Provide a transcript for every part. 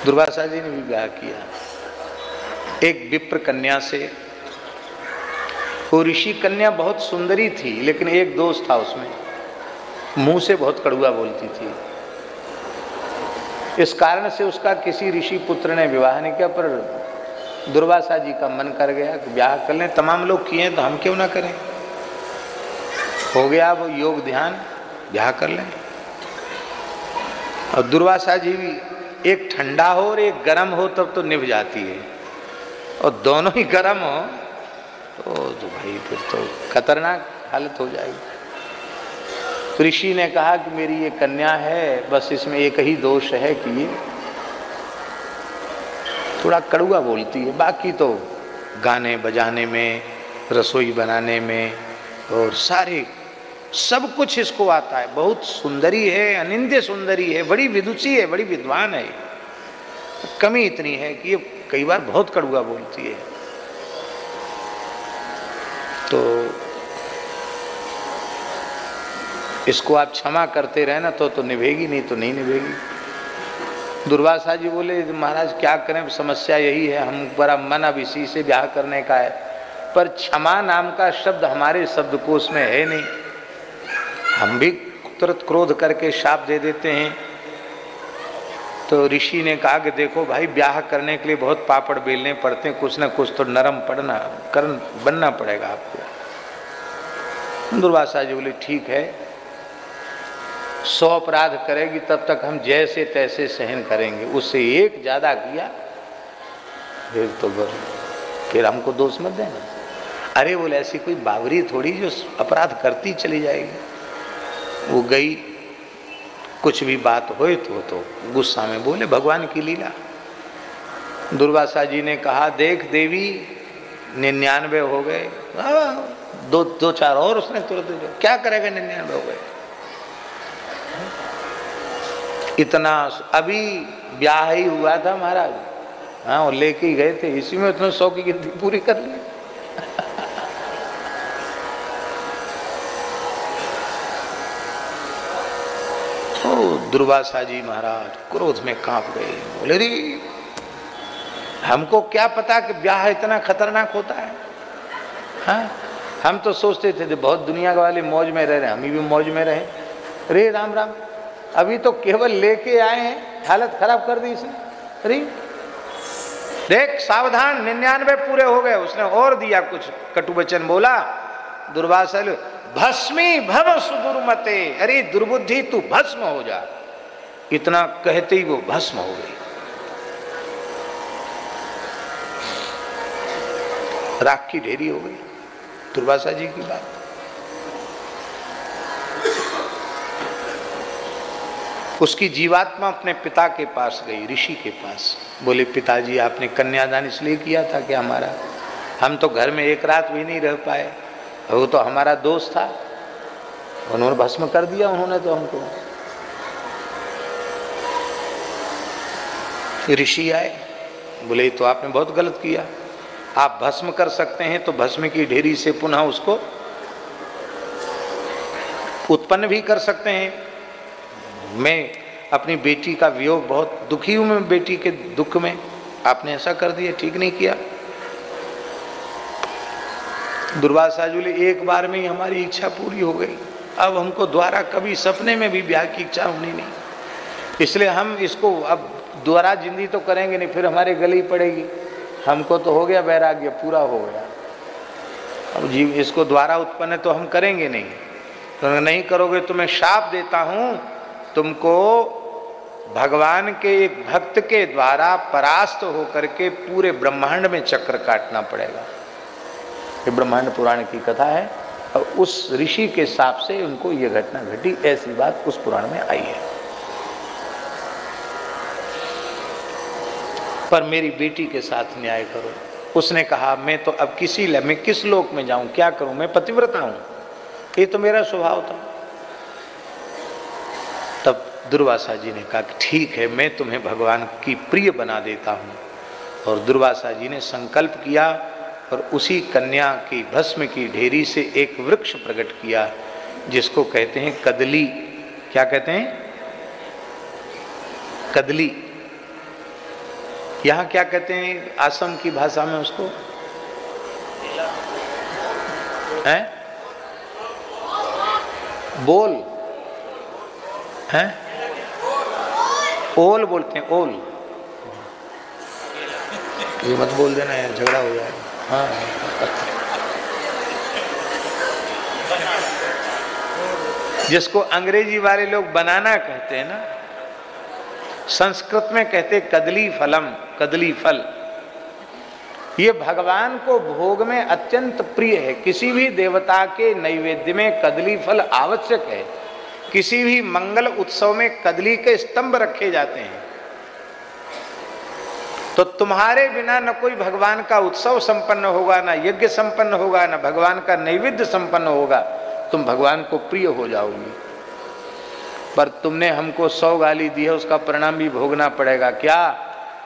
दुर्वासा जी ने भी ब्याह किया एक विप्र कन्या से। वो ऋषि कन्या बहुत सुंदरी थी, लेकिन एक दोष था उसमें, मुंह से बहुत कड़वा बोलती थी। इस कारण से उसका किसी ऋषि पुत्र ने विवाह नहीं किया, पर दुर्वासा जी का मन कर गया कि ब्याह कर लें। तमाम लोग किए तो हम क्यों ना करें। हो गया वो योग ध्यान, ब्याह कर लें। और दुर्वासा जी भी, एक ठंडा हो और एक गर्म हो तब तो निभ जाती है, और दोनों ही गर्म हो तो भाई फिर तो खतरनाक हालत हो जाएगी। ऋषि ने कहा कि मेरी ये कन्या है, बस इसमें एक ही दोष है कि ये थोड़ा कड़वा बोलती है, बाकी तो गाने बजाने में, रसोई बनाने में और सारे सब कुछ इसको आता है। बहुत सुंदरी है, अनिंद्य सुंदरी है, बड़ी विदुषी है, बड़ी विद्वान है। कमी इतनी है कि ये कई बार बहुत कड़वा बोलती है। तो इसको आप क्षमा करते रहे ना तो निभेगी, नहीं तो नहीं निभेगी। दुर्वासा जी बोले महाराज क्या करें, समस्या यही है, हम बड़ा मन अब इसी से ब्याह करने का है, पर क्षमा नाम का शब्द हमारे शब्दकोश में है नहीं। हम भी तुरंत क्रोध करके शाप दे देते हैं। तो ऋषि ने कहा कि देखो भाई, ब्याह करने के लिए बहुत पापड़ बेलने पड़ते हैं, कुछ ना कुछ तो नरम बनना पड़ेगा आपको। दुर्वासा जी बोले ठीक है, 100 अपराध करेगी तब तक हम जैसे तैसे सहन करेंगे, उससे एक ज्यादा किया फिर हमको दोष मत देना। अरे बोले ऐसी कोई बावरी थोड़ी जो अपराध करती चली जाएगी। वो गई, कुछ भी बात होए तो गुस्सा में बोले भगवान की लीला। दुर्वासा जी ने कहा देख देवी 99 हो गए, दो चार और उसने तुरंत, क्या करेगा 99 हो गए। इतना अभी ब्याह ही हुआ था महाराज, हाँ और लेके ही गए थे, इसी में उसने 100 की गिनती पूरी कर ली। दुर्वासा जी महाराज क्रोध में कांप गए, बोले रे हमको क्या पता कि ब्याह इतना खतरनाक होता है। हाँ हम तो सोचते थे बहुत दुनिया वाले मौज में रह रहे, हम भी मौज में रहे। रे राम राम, अभी तो केवल लेके आए हैं, हालत खराब कर दी इसने। अरे देख सावधान, 99 पूरे हो गए। उसने और दिया कुछ कटु वचन बोला। दुर्वासा भस्मी भव सुदुर्मते, अरे दुर्बुद्धि तू भस्म हो जा। इतना कहते ही वो भस्म हो गई। राख की ढेरी हो गई दुर्वासा जी की बात। उसकी जीवात्मा अपने पिता के पास गई, ऋषि के पास। बोले पिताजी आपने कन्यादान इसलिए किया था कि हमारा, हम तो घर में एक रात भी नहीं रह पाए, वो तो हमारा दोस्त था, उन्होंने भस्म कर दिया उन्होंने तो हमको। ऋषि आए, बोले तो आपने बहुत गलत किया, आप भस्म कर सकते हैं तो भस्म की ढेरी से पुनः उसको उत्पन्न भी कर सकते हैं। मैं अपनी बेटी का वियोग, बहुत दुखी हूं मैं बेटी के दुख में, आपने ऐसा कर दिया, ठीक नहीं किया। दुर्वासा जी, एक बार में ही हमारी इच्छा पूरी हो गई, अब हमको दोबारा कभी सपने में भी ब्याह की इच्छा होनी नहीं, इसलिए हम इसको अब दोबारा जिंदगी तो करेंगे नहीं, फिर हमारे गले ही पड़ेगी। हमको तो हो गया वैराग्य, पूरा हो गया, अब जीव इसको दोबारा उत्पन्न तो हम करेंगे नहीं। तो नहीं करोगे तो मैं शाप देता हूँ, तुमको भगवान के एक भक्त के द्वारा परास्त होकर के पूरे ब्रह्मांड में चक्र काटना पड़ेगा। ये ब्रह्मांड पुराण की कथा है, और उस ऋषि के शाप से उनको ये घटना घटी, ऐसी बात उस पुराण में आई है। पर मेरी बेटी के साथ न्याय करो। उसने कहा मैं तो अब मैं किस लोक में जाऊं, क्या करूं, मैं पतिव्रता हूं, ये तो मेरा स्वभाव था। तब दुर्वासा जी ने कहा कि ठीक है, मैं तुम्हें भगवान की प्रिय बना देता हूं। और दुर्वासा जी ने संकल्प किया और उसी कन्या की भस्म की ढेरी से एक वृक्ष प्रकट किया, जिसको कहते हैं कदली। क्या कहते हैं? कदली। यहाँ क्या कहते हैं असम की भाषा में उसको? हैं? बोल हैं? ओल बोलते हैं, ओल। ये मत बोल देना यार, झगड़ा हो जाएगा। हाँ, जिसको अंग्रेजी वाले लोग बनाना कहते हैं ना, संस्कृत में कहते कदली फलम, कदली फल। ये भगवान को भोग में अत्यंत प्रिय है। किसी भी देवता के नैवेद्य में कदली फल आवश्यक है। किसी भी मंगल उत्सव में कदली के स्तंभ रखे जाते हैं। तो तुम्हारे बिना न कोई भगवान का उत्सव संपन्न होगा, न यज्ञ संपन्न होगा, न भगवान का नैवेद्य संपन्न होगा। तुम भगवान को प्रिय हो जाओगी। पर तुमने हमको 100 गाली दी है, उसका परिणाम भी भोगना पड़ेगा। क्या?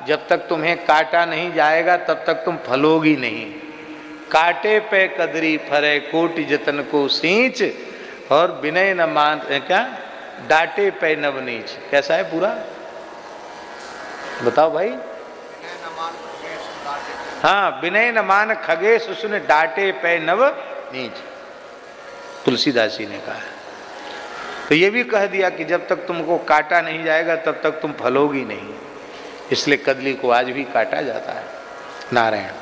जब तक तुम्हें काटा नहीं जाएगा तब तक तुम फलोगी नहीं। काटे पे कदरी फरे कोटि जतन को सींच, और विनय न मान क्या डांटे पे नवनीच। कैसा है पूरा? बताओ भाई। हाँ, विनय न मान खगेश सुन डांटे पे नव नीच, तुलसीदास जी ने कहा है। तो ये भी कह दिया कि जब तक तुमको काटा नहीं जाएगा तब तक तुम फलोगी नहीं। इसलिए कदली को आज भी काटा जाता है। नारायण।